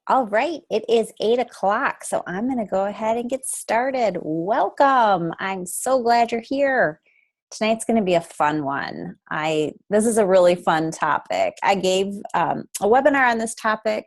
All right, it is 8 o'clock, so I'm going to go ahead and get started. Welcome. I'm so glad you're here. Tonight's going to be a fun one. This is a really fun topic. I gave a webinar on this topic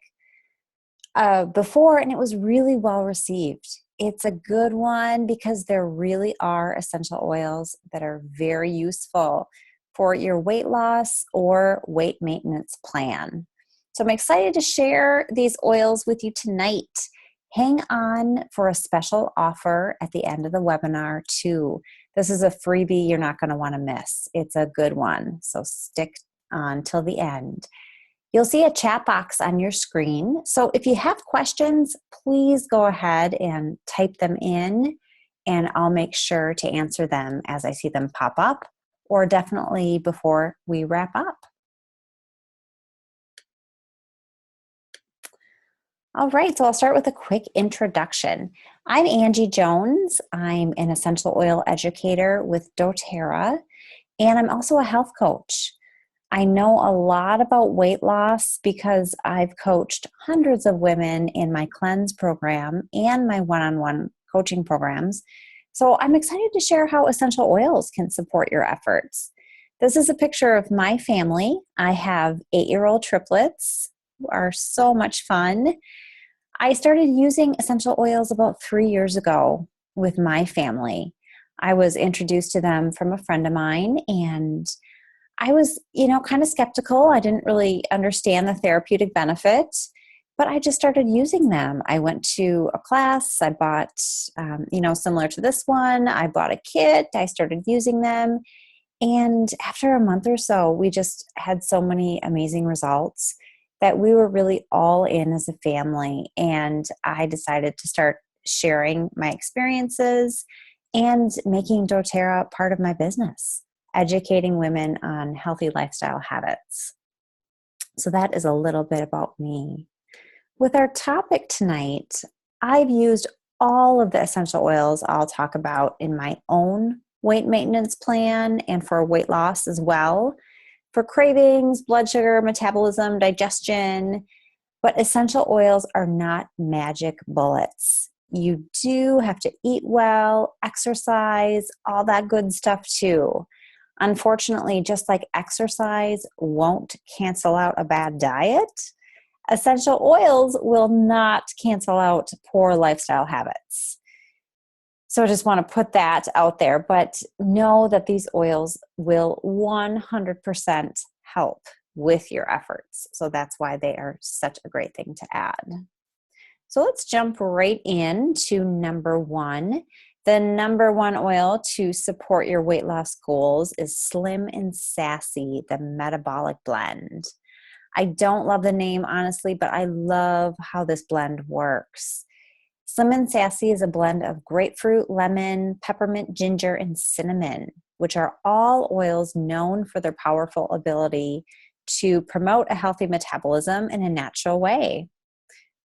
before, and it was really well received. It's a good one because there really are essential oils that are very useful for your weight loss or weight maintenance plan. So I'm excited to share these oils with you tonight. Hang on for a special offer at the end of the webinar too. This is a freebie you're not going to want to miss. It's a good one, so stick on till the end. You'll see a chat box on your screen. So if you have questions, please go ahead and type them in, and I'll make sure to answer them as I see them pop up, or definitely before we wrap up. All right, so I'll start with a quick introduction. I'm Angie Jones. I'm an essential oil educator with doTERRA, and I'm also a health coach. I know a lot about weight loss because I've coached hundreds of women in my Cleanse program and my one-on-one coaching programs. So I'm excited to share how essential oils can support your efforts. This is a picture of my family. I have 8-year-old triplets who are so much fun. I started using essential oils about 3 years ago with my family. I was introduced to them from a friend of mine, and I was, kind of skeptical. I didn't really understand the therapeutic benefit, but I just started using them. I went to a class. I bought, similar to this one, I bought a kit. I started using them. And after a month or so, we just had so many amazing results that we were really all in as a family. And I decided to start sharing my experiences and making doTERRA part of my business, educating women on healthy lifestyle habits. So that is a little bit about me. With our topic tonight, I've used all of the essential oils I'll talk about in my own weight maintenance plan and for weight loss as well, for cravings, blood sugar, metabolism, digestion. But essential oils are not magic bullets. You do have to eat well, exercise, all that good stuff too. Unfortunately, just like exercise won't cancel out a bad diet, essential oils will not cancel out poor lifestyle habits. So I just want to put that out there, but know that these oils will 100% help with your efforts. So that's why they are such a great thing to add. So let's jump right into number one. The number one oil to support your weight loss goals is Slim and Sassy, the metabolic blend. I don't love the name, honestly, but I love how this blend works. Slim and Sassy is a blend of grapefruit, lemon, peppermint, ginger, and cinnamon, which are all oils known for their powerful ability to promote a healthy metabolism in a natural way.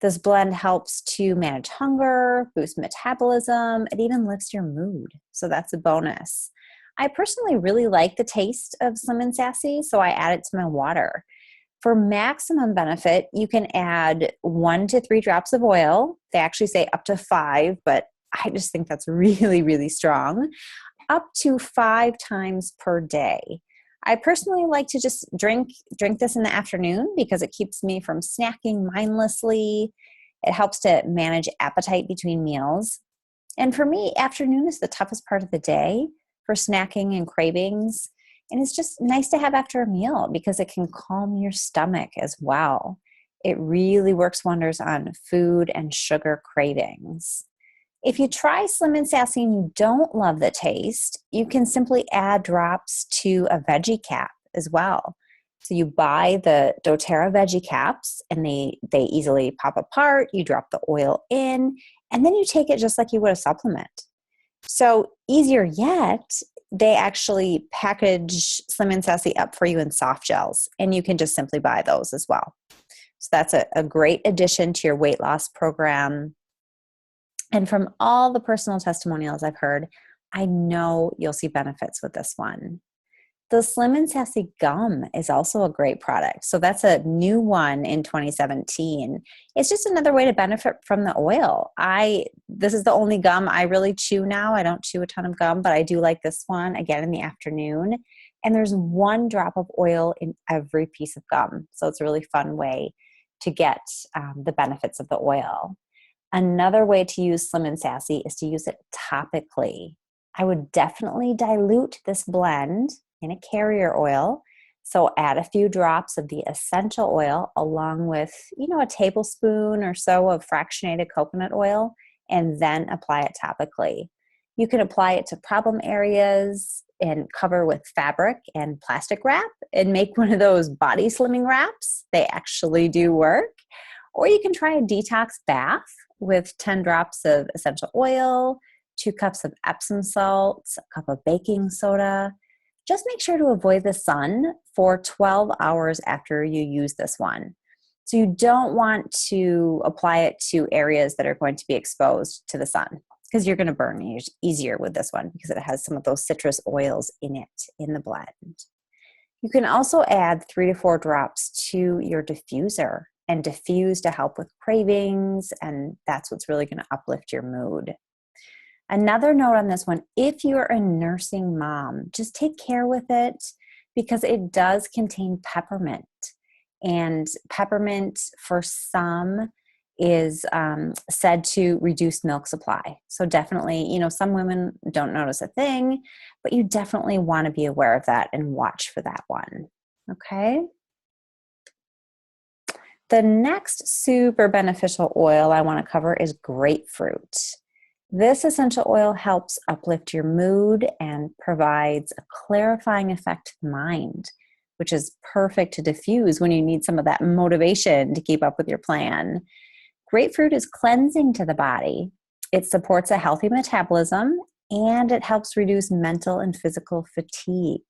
This blend helps to manage hunger, boost metabolism, it even lifts your mood. So that's a bonus. I personally really like the taste of Slim and Sassy, so I add it to my water. For maximum benefit, you can add 1 to 3 drops of oil. They actually say up to 5, but I just think that's really, really strong. Up to 5 times per day. I personally like to just drink this in the afternoon because it keeps me from snacking mindlessly. It helps to manage appetite between meals. And for me, afternoon is the toughest part of the day for snacking and cravings. And it's just nice to have after a meal because it can calm your stomach as well. It really works wonders on food and sugar cravings. If you try Slim and Sassy and you don't love the taste, you can simply add drops to a veggie cap as well. So you buy the doTERRA veggie caps and they easily pop apart. You drop the oil in and then you take it just like you would a supplement. So easier yet, they actually package Slim and Sassy up for you in soft gels, and you can just simply buy those as well. So that's a great addition to your weight loss program. And from all the personal testimonials I've heard, I know you'll see benefits with this one. The Slim and Sassy gum is also a great product. So that's a new one in 2017. It's just another way to benefit from the oil. This is the only gum I really chew now. I don't chew a ton of gum, but I do like this one, again, in the afternoon. And there's 1 drop of oil in every piece of gum. So it's a really fun way to get the benefits of the oil. Another way to use Slim and Sassy is to use it topically. I would definitely dilute this blend in a carrier oil. So add a few drops of the essential oil along with, a tablespoon or so of fractionated coconut oil, and then apply it topically. You can apply it to problem areas and cover with fabric and plastic wrap and make one of those body slimming wraps. They actually do work. Or you can try a detox bath with 10 drops of essential oil, 2 cups of Epsom salts, a cup of baking soda. Just make sure to avoid the sun for 12 hours after you use this one. So you don't want to apply it to areas that are going to be exposed to the sun, because you're going to burn easier with this one because it has some of those citrus oils in it, in the blend. You can also add 3 to 4 drops to your diffuser and diffuse to help with cravings, and that's what's really going to uplift your mood. Another note on this one, if you're a nursing mom, just take care with it because it does contain peppermint. And peppermint for some is said to reduce milk supply. So definitely, some women don't notice a thing, but you definitely want to be aware of that and watch for that one. Okay. The next super beneficial oil I want to cover is grapefruit. This essential oil helps uplift your mood and provides a clarifying effect to the mind, which is perfect to diffuse when you need some of that motivation to keep up with your plan. Grapefruit is cleansing to the body. It supports a healthy metabolism, and it helps reduce mental and physical fatigue.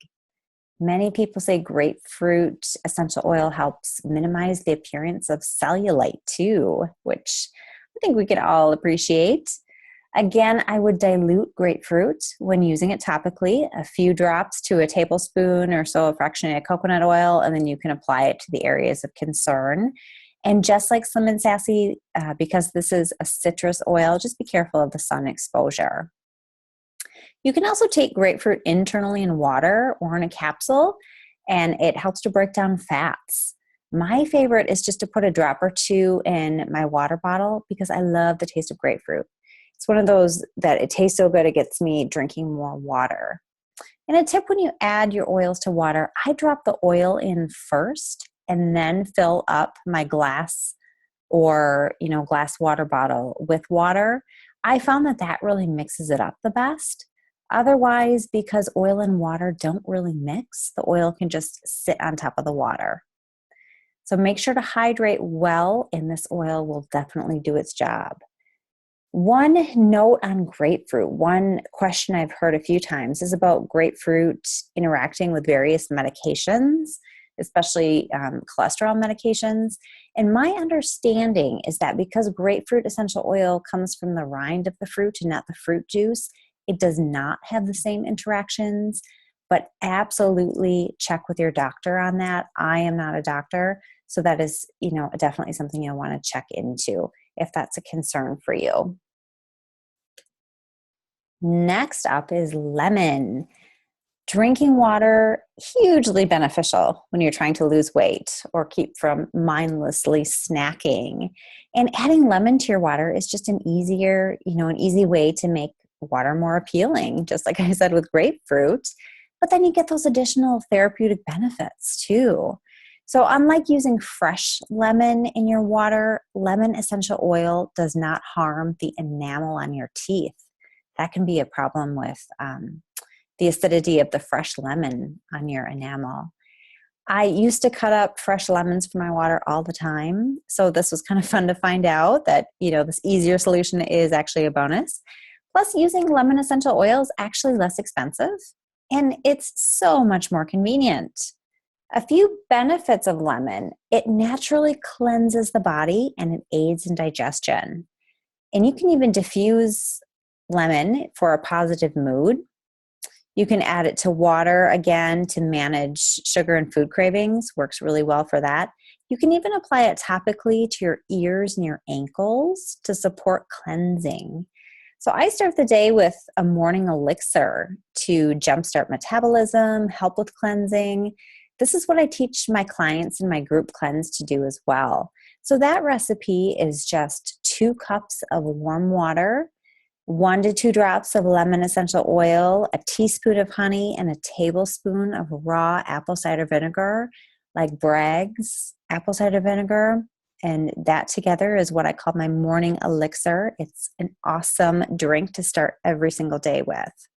Many people say grapefruit essential oil helps minimize the appearance of cellulite too, which I think we can all appreciate. Again, I would dilute grapefruit when using it topically, a few drops to a tablespoon or so of fractionated coconut oil, and then you can apply it to the areas of concern. And just like Slim and Sassy, because this is a citrus oil, just be careful of the sun exposure. You can also take grapefruit internally in water or in a capsule, and it helps to break down fats. My favorite is just to put a drop or 2 in my water bottle because I love the taste of grapefruit. It's one of those that it tastes so good it gets me drinking more water. And a tip when you add your oils to water, I drop the oil in first and then fill up my glass or glass water bottle with water. I found that really mixes it up the best. Otherwise, because oil and water don't really mix, the oil can just sit on top of the water. So make sure to hydrate well, and this oil will definitely do its job. One note on grapefruit, one question I've heard a few times is about grapefruit interacting with various medications, especially cholesterol medications. And my understanding is that because grapefruit essential oil comes from the rind of the fruit and not the fruit juice, it does not have the same interactions, but absolutely check with your doctor on that. I am not a doctor, so that is, definitely something you'll want to check into if that's a concern for you. Next up is lemon. Drinking water, hugely beneficial when you're trying to lose weight or keep from mindlessly snacking. And adding lemon to your water is just an easy way to make water more appealing, just like I said with grapefruit. But then you get those additional therapeutic benefits too. So unlike using fresh lemon in your water, lemon essential oil does not harm the enamel on your teeth. That can be a problem with the acidity of the fresh lemon on your enamel. I used to cut up fresh lemons for my water all the time. So this was kind of fun to find out that, this easier solution is actually a bonus. Plus, using lemon essential oil is actually less expensive, and it's so much more convenient. A few benefits of lemon: it naturally cleanses the body and it aids in digestion. And you can even diffuse lemon for a positive mood. You can add it to water again to manage sugar and food cravings. Works really well for that. You can even apply it topically to your ears and your ankles to support cleansing. So I start the day with a morning elixir to jumpstart metabolism, help with cleansing. This is what I teach my clients in my group cleanse to do as well. So that recipe is just 2 cups of warm water, 1 to 2 drops of lemon essential oil, a teaspoon of honey, and a tablespoon of raw apple cider vinegar, like Bragg's apple cider vinegar. And that together is what I call my morning elixir. It's an awesome drink to start every single day with.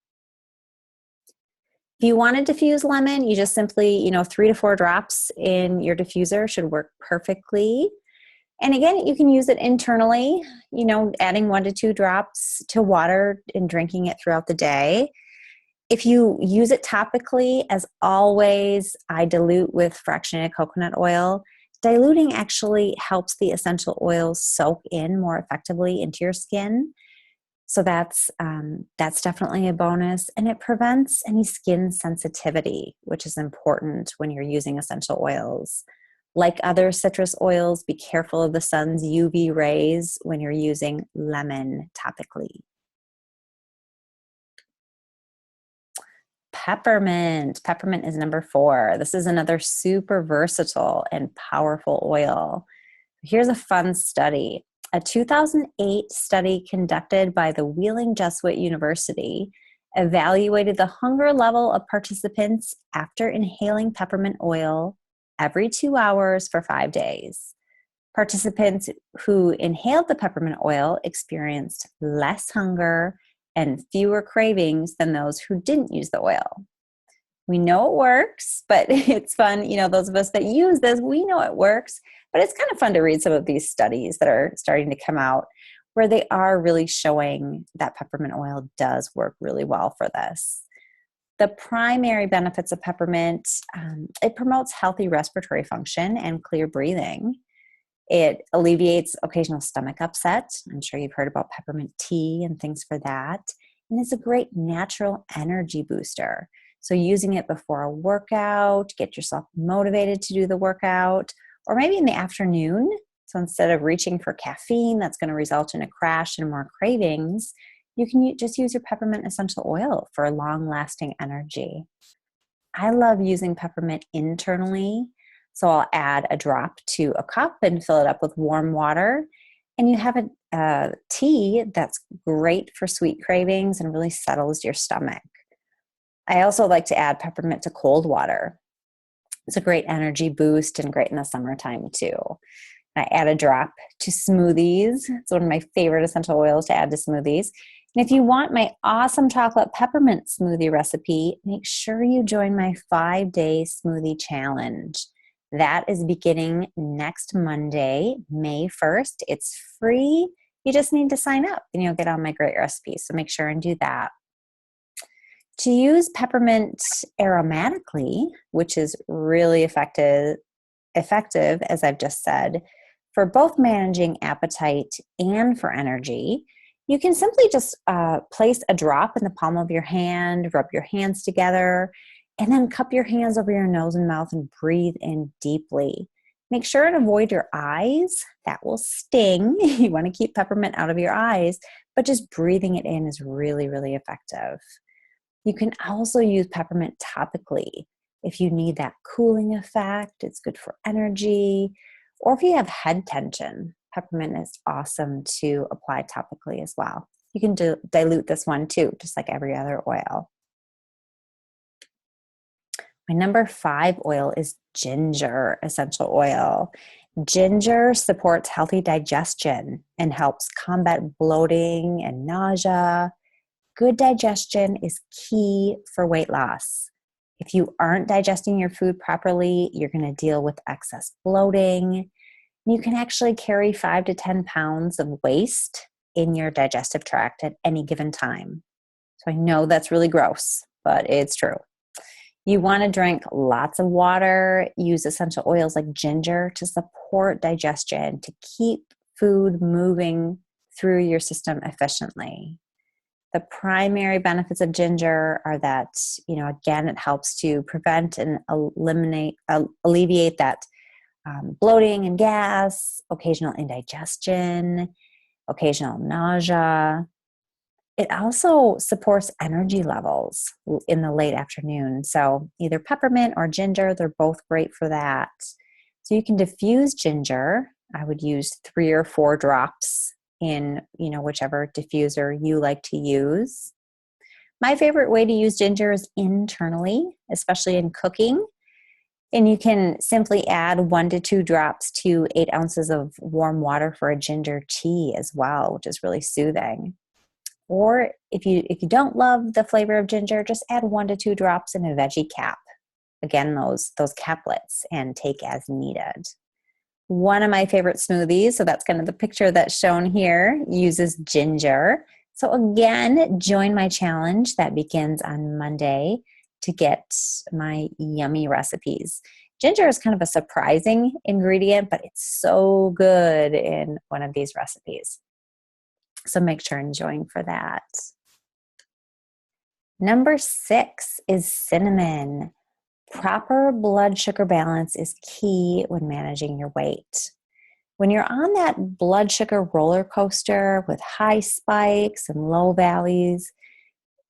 If you want to diffuse lemon, you just simply, 3 to 4 drops in your diffuser should work perfectly. And again, you can use it internally, adding 1 to 2 drops to water and drinking it throughout the day. If you use it topically, as always, I dilute with fractionated coconut oil. Diluting actually helps the essential oils soak in more effectively into your skin. So that's definitely a bonus. And it prevents any skin sensitivity, which is important when you're using essential oils. Like other citrus oils, be careful of the sun's UV rays when you're using lemon topically. Peppermint. Peppermint is number 4. This is another super versatile and powerful oil. Here's a fun study. A 2008 study conducted by the Wheeling Jesuit University evaluated the hunger level of participants after inhaling peppermint oil every 2 hours for 5 days. Participants who inhaled the peppermint oil experienced less hunger and fewer cravings than those who didn't use the oil. We know it works, but it's fun. Those of us that use this, we know it works, but it's kind of fun to read some of these studies that are starting to come out where they are really showing that peppermint oil does work really well for this. The primary benefits of peppermint, it promotes healthy respiratory function and clear breathing. It alleviates occasional stomach upset. I'm sure you've heard about peppermint tea and things for that. And it's a great natural energy booster. So using it before a workout, get yourself motivated to do the workout, or maybe in the afternoon. So instead of reaching for caffeine, that's going to result in a crash and more cravings, you can just use your peppermint essential oil for long-lasting energy. I love using peppermint internally. So I'll add a drop to a cup and fill it up with warm water. And you have a tea that's great for sweet cravings and really settles your stomach. I also like to add peppermint to cold water. It's a great energy boost and great in the summertime too. I add a drop to smoothies. It's one of my favorite essential oils to add to smoothies. And if you want my awesome chocolate peppermint smoothie recipe, make sure you join my 5-day smoothie challenge. That is beginning next Monday, May 1st. It's free. You just need to sign up and you'll get all my great recipes. So make sure and do that. To use peppermint aromatically, which is really effective, as I've just said, for both managing appetite and for energy, you can simply just place a drop in the palm of your hand, rub your hands together, and then cup your hands over your nose and mouth and breathe in deeply. Make sure and avoid your eyes. That will sting. You want to keep peppermint out of your eyes, but just breathing it in is really, really effective. You can also use peppermint topically. If you need that cooling effect, it's good for energy. Or if you have head tension, peppermint is awesome to apply topically as well. You can dilute this one too, just like every other oil. My number 5 oil is ginger essential oil. Ginger supports healthy digestion and helps combat bloating and nausea. Good digestion is key for weight loss. If you aren't digesting your food properly, you're going to deal with excess bloating. You can actually carry 5 to 10 pounds of waste in your digestive tract at any given time. So I know that's really gross, but it's true. You want to drink lots of water, use essential oils like ginger to support digestion, to keep food moving through your system efficiently. The primary benefits of ginger are that, again, it helps to prevent and alleviate that bloating and gas, occasional indigestion, occasional nausea. It also supports energy levels in the late afternoon. So either peppermint or ginger, they're both great for that. So you can diffuse ginger. I would use 3 or 4 drops in, whichever diffuser you like to use. My favorite way to use ginger is internally, especially in cooking. And you can simply add 1 to 2 drops to 8 ounces of warm water for a ginger tea as well, which is really soothing. Or if you don't love the flavor of ginger, just add 1 to 2 drops in a veggie cap. Again, those caplets, and take as needed. One of my favorite smoothies, so that's kind of the picture that's shown here, uses ginger. So again, join my challenge that begins on Monday to get my yummy recipes. Ginger is kind of a surprising ingredient, but it's so good in one of these recipes. So make sure and join for that. Number 6 is cinnamon. Proper blood sugar balance is key when managing your weight. When you're on that blood sugar roller coaster with high spikes and low valleys,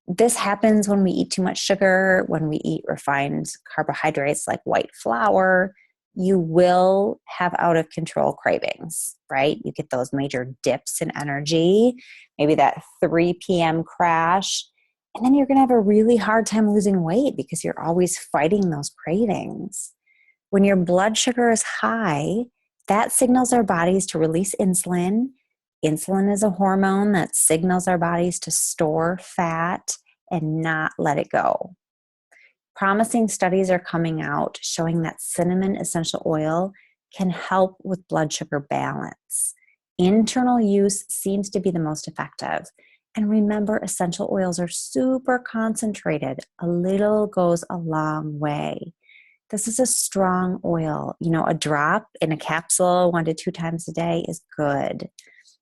this happens when we eat too much sugar, when we eat refined carbohydrates like white flour. You will have out of control cravings, right? You get those major dips in energy, maybe that 3 p.m. crash. And then you're going to have a really hard time losing weight because you're always fighting those cravings. When your blood sugar is high, that signals our bodies to release insulin. Insulin is a hormone that signals our bodies to store fat and not let it go. Promising studies are coming out showing that cinnamon essential oil can help with blood sugar balance. Internal use seems to be the most effective. And remember, essential oils are super concentrated. A little goes a long way. This is a strong oil. A drop in a capsule 1 to 2 times a day is good.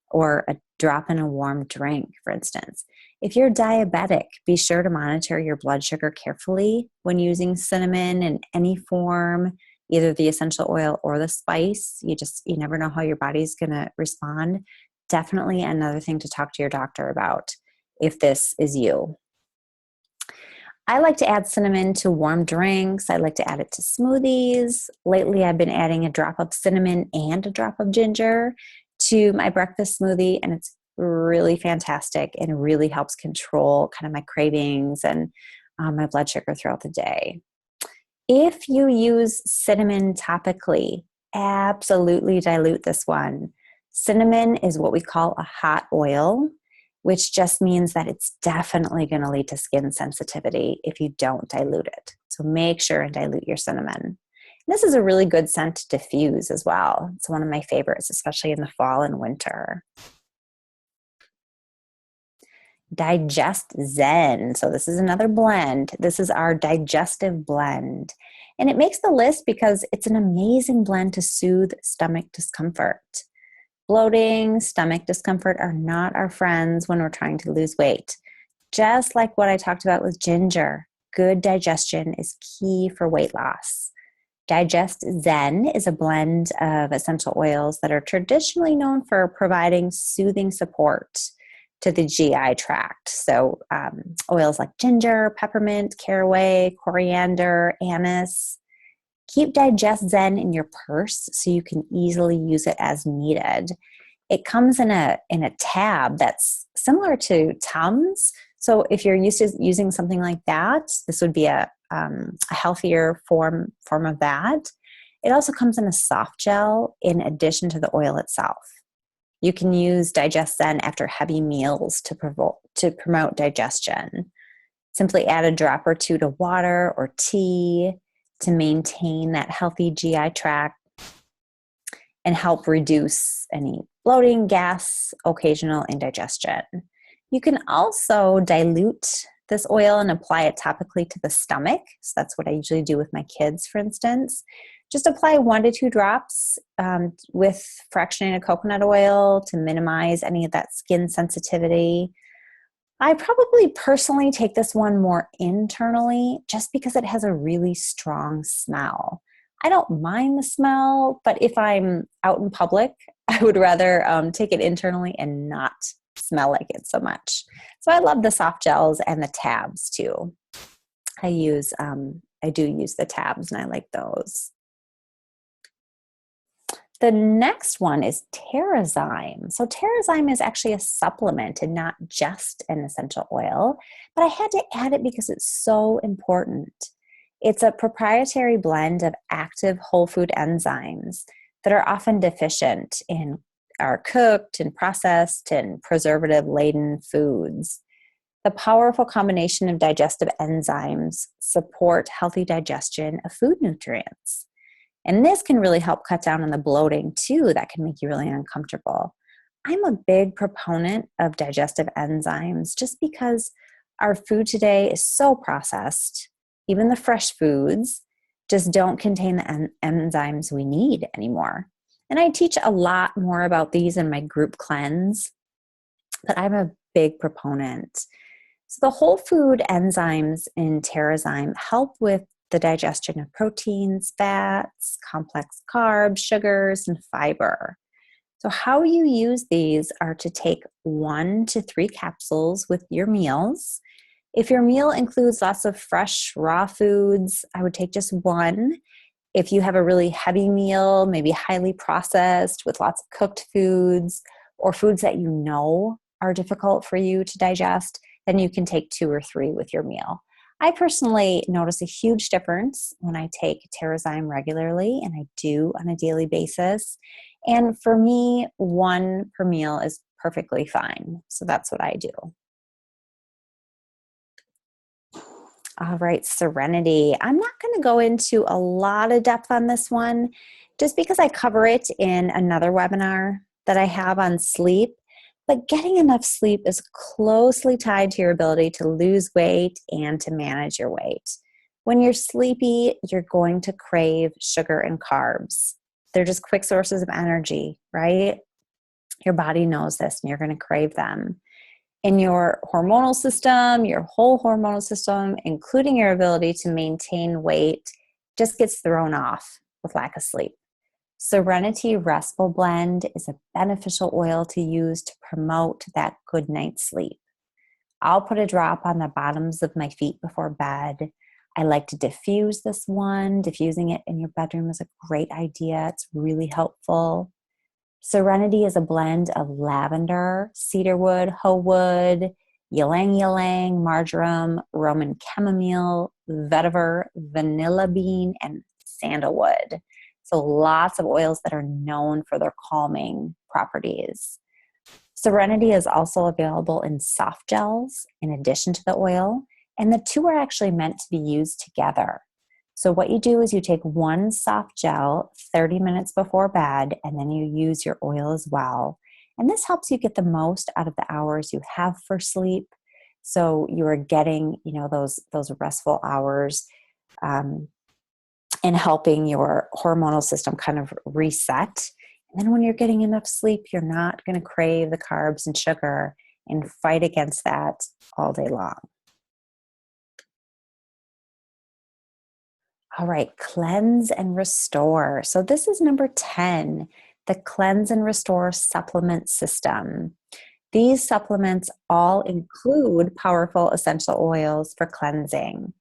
Or a drop in a warm drink, for instance. If you're diabetic, be sure to monitor your blood sugar carefully when using cinnamon in any form, either the essential oil or the spice. You never know how your body's going to respond. Definitely another thing to talk to your doctor about if this is you. I like to add cinnamon to warm drinks. I like to add it to smoothies. Lately, I've been adding a drop of cinnamon and a drop of ginger to my breakfast smoothie, and it's really fantastic and really helps control kind of my cravings and my blood sugar throughout the day. If you use cinnamon topically, absolutely dilute this one. Cinnamon is what we call a hot oil, which just means that it's definitely going to lead to skin sensitivity if you don't dilute it. So make sure and dilute your cinnamon. This is a really good scent to diffuse as well. It's one of my favorites, especially in the fall and winter. DIGESTZEN. So this is another blend. This is our digestive blend. And it makes the list because it's an amazing blend to soothe stomach discomfort. Bloating, stomach discomfort are not our friends when we're trying to lose weight. Just like what I talked about with ginger, good digestion is key for weight loss. DIGESTZEN is a blend of essential oils that are traditionally known for providing soothing support to the GI tract. So oils like ginger, peppermint, caraway, coriander, anise. Keep DIGESTZEN in your purse so you can easily use it as needed. It comes in a tab that's similar to Tums. So if you're used to using something like that, this would be a healthier form of that. It also comes in a soft gel in addition to the oil itself. You can use DIGESTZEN after heavy meals to promote digestion. Simply add a drop or 2 to water or tea to maintain that healthy GI tract and help reduce any bloating, gas, occasional indigestion. You can also dilute this oil and apply it topically to the stomach. So that's what I usually do with my kids, for instance. Just apply 1 to 2 drops with fractionated coconut oil to minimize any of that skin sensitivity. I probably personally take this one more internally just because it has a really strong smell. I don't mind the smell, but if I'm out in public, I would rather take it internally and not smell like it so much. So I love the soft gels and the tabs too. I do use the tabs and I like those. The next one is TerraZyme. So TerraZyme is actually a supplement and not just an essential oil, but I had to add it because it's so important. It's a proprietary blend of active whole food enzymes that are often deficient in our cooked and processed and preservative-laden foods. The powerful combination of digestive enzymes support healthy digestion of food nutrients. And this can really help cut down on the bloating too, that can make you really uncomfortable. I'm a big proponent of digestive enzymes just because our food today is so processed. Even the fresh foods just don't contain the enzymes we need anymore. And I teach a lot more about these in my group cleanse, but I'm a big proponent. So the whole food enzymes in TerraZyme help with the digestion of proteins, fats, complex carbs, sugars, and fiber. So how you use these are to take 1 to 3 capsules with your meals. If your meal includes lots of fresh, raw foods, I would take just 1. If you have a really heavy meal, maybe highly processed with lots of cooked foods or foods that you know are difficult for you to digest, then you can take 2 or 3 with your meal. I personally notice a huge difference when I take TerraZyme regularly, and I do on a daily basis. And for me, 1 per meal is perfectly fine. So that's what I do. All right, Serenity. I'm not going to go into a lot of depth on this one just because I cover it in another webinar that I have on sleep. But getting enough sleep is closely tied to your ability to lose weight and to manage your weight. When you're sleepy, you're going to crave sugar and carbs. They're just quick sources of energy, right? Your body knows this and you're going to crave them. In your hormonal system, your whole hormonal system, including your ability to maintain weight, just gets thrown off with lack of sleep. Serenity Restful Blend is a beneficial oil to use to promote that good night's sleep. I'll put a drop on the bottoms of my feet before bed. I like to diffuse this one. Diffusing it in your bedroom is a great idea. It's really helpful. Serenity is a blend of lavender, cedarwood, hoe wood, ylang ylang, marjoram, Roman chamomile, vetiver, vanilla bean, and sandalwood. So lots of oils that are known for their calming properties. Serenity is also available in soft gels in addition to the oil, and the 2 are actually meant to be used together. So what you do is you take 1 soft gel 30 minutes before bed, and then you use your oil as well. And this helps you get the most out of the hours you have for sleep. So you are getting, those restful hours, and helping your hormonal system kind of reset. And then when you're getting enough sleep, you're not going to crave the carbs and sugar and fight against that all day long. All right, cleanse and restore. So this is number 10, the Cleanse and Restore Supplement System. These supplements all include powerful essential oils for cleansing.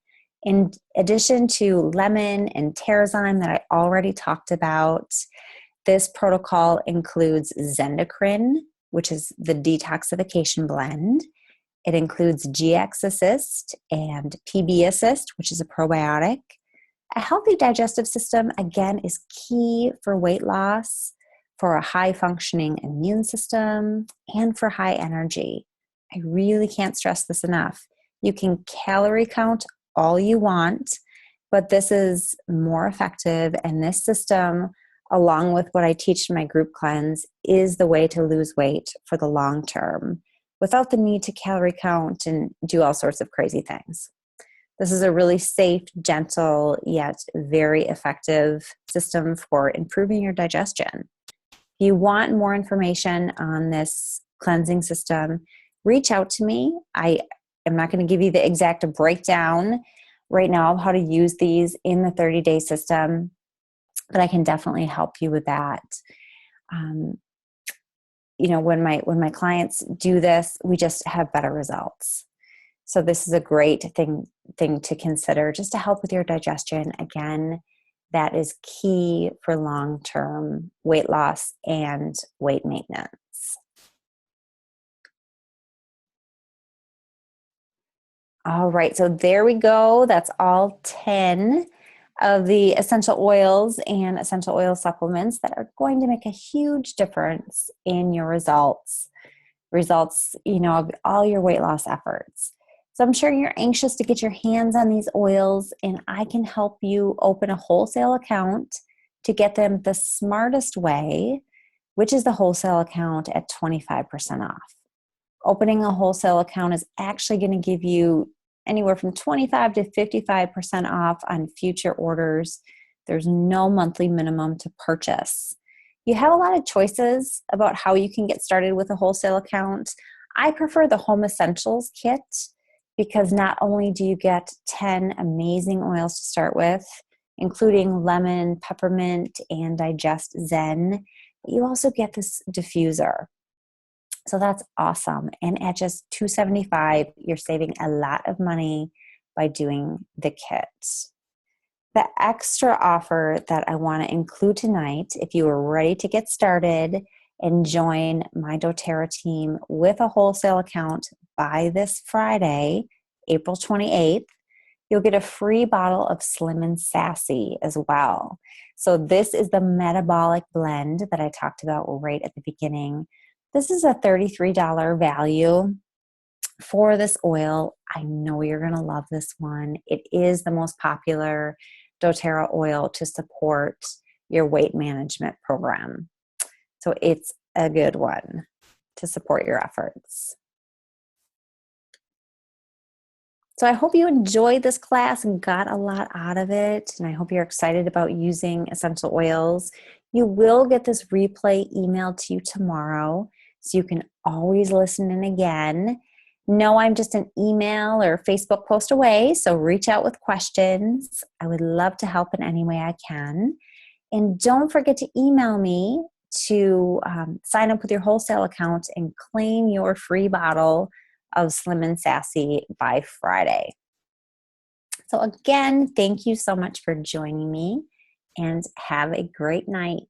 In addition to lemon and TerraZyme that I already talked about, this protocol includes Zendocrine, which is the detoxification blend. It includes GX Assist and PB Assist, which is a probiotic. A healthy digestive system, again, is key for weight loss, for a high-functioning immune system, and for high energy. I really can't stress this enough. You can calorie count all you want, but this is more effective, and this system, along with what I teach in my group cleanse, is the way to lose weight for the long term without the need to calorie count and do all sorts of crazy things. This is a really safe, gentle, yet very effective system for improving your digestion. If you want more information on this cleansing system, reach out to me. I am not going to give you the exact breakdown right now of how to use these in the 30-day system, but I can definitely help you with that. When my clients do this, we just have better results. So this is a great thing to consider just to help with your digestion. Again, that is key for long-term weight loss and weight maintenance. All right, so there we go. That's all 10 of the essential oils and essential oil supplements that are going to make a huge difference in your results, of all your weight loss efforts. So I'm sure you're anxious to get your hands on these oils, and I can help you open a wholesale account to get them the smartest way, which is the wholesale account at 25% off. Opening a wholesale account is actually going to give you anywhere from 25 to 55% off on future orders. There's no monthly minimum to purchase. You have a lot of choices about how you can get started with a wholesale account. I prefer the Home Essentials kit because not only do you get 10 amazing oils to start with, including lemon, peppermint, and DIGESTZEN, but you also get this diffuser. So that's awesome. And at just $275, you're saving a lot of money by doing the kit. The extra offer that I want to include tonight, if you are ready to get started and join my doTERRA team with a wholesale account by this Friday, April 28th, you'll get a free bottle of Slim and Sassy as well. So this is the metabolic blend that I talked about right at the beginning. This is a $33 value for this oil. I know you're going to love this one. It is the most popular doTERRA oil to support your weight management program. So it's a good one to support your efforts. So I hope you enjoyed this class and got a lot out of it, and I hope you're excited about using essential oils. You will get this replay emailed to you tomorrow, so you can always listen in again. No, I'm just an email or Facebook post away, so reach out with questions. I would love to help in any way I can. And don't forget to email me to sign up with your wholesale account and claim your free bottle of Slim and Sassy by Friday. So again, thank you so much for joining me, and have a great night.